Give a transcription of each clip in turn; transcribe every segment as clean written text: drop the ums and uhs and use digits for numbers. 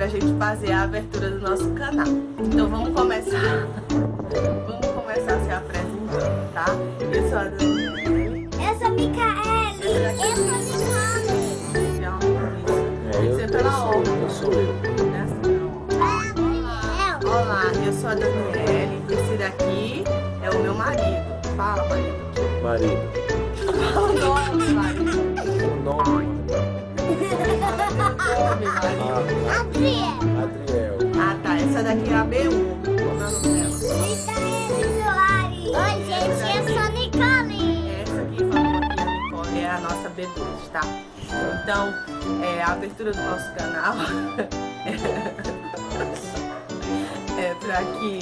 pra gente fazer a abertura do nosso canal. Então vamos começar. Vamos começar se apresentando, tá? Eu sou a Daniele. Eu sou a Micaele. Eu sou a Nicole. Eu sou eu. Olá, eu sou a Daniele. Esse daqui é o meu marido. Fala, marido. Marido. Fala o nome, marido. O nome. Adriel. Ah, tá. Essa daqui é a B1. Como é o nome dela? Micaele Soares. Oi, gente, eu sou a Nicole. Essa aqui, falou aqui, a Nicole, é a nossa B2, tá? Então, a abertura do nosso canal é pra que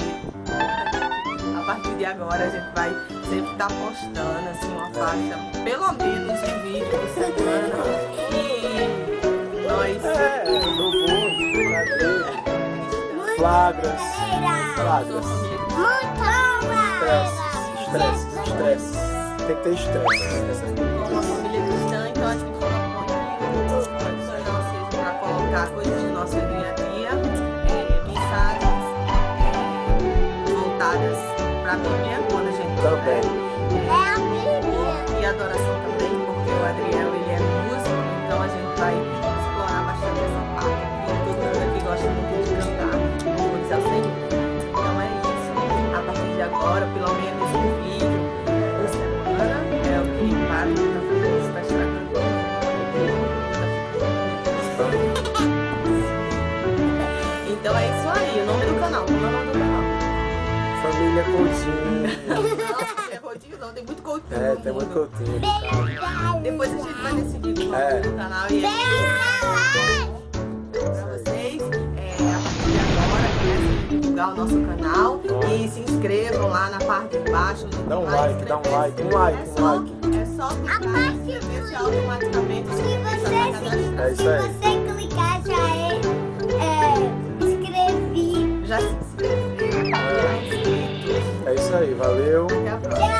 a partir de agora a gente vai sempre estar postando assim uma faixa, pelo menos um vídeo por semana. E nós Flagras. Estresse. Tem que ter estresse. como uma família cristã, então a gente propõe aqui para colocar coisas do nosso dia a dia, mensagens voltadas para a Bíblia, quando a gente Também. É a Bíblia. e adoração também, porque o Adriel ele é músico, então a gente vai explorar bastante essa parte aqui. Todo mundo aqui gosta muito de cantar, louvores ao Senhor. Então é isso. A partir de agora, pelo menos um vídeo por semana é o que para de fazer isso, está estragando. Então é isso aí, o nome do canal, como é o nome do canal? Família Coutinho. Não, é Coutinho não, tem muito Coutinho no Tem muito mundo. Coutinho. Depois a gente vai decidir o nome do canal e pra vocês, a partir de agora, comecem a divulgar o nosso canal e se inscrevam lá na parte de baixo. Dá um like. É só clicar e inscrever-se automaticamente. É isso Se aí. você clicar, inscrevi. Já se inscreveu, já é inscrito. É isso aí. Valeu. Até a próxima.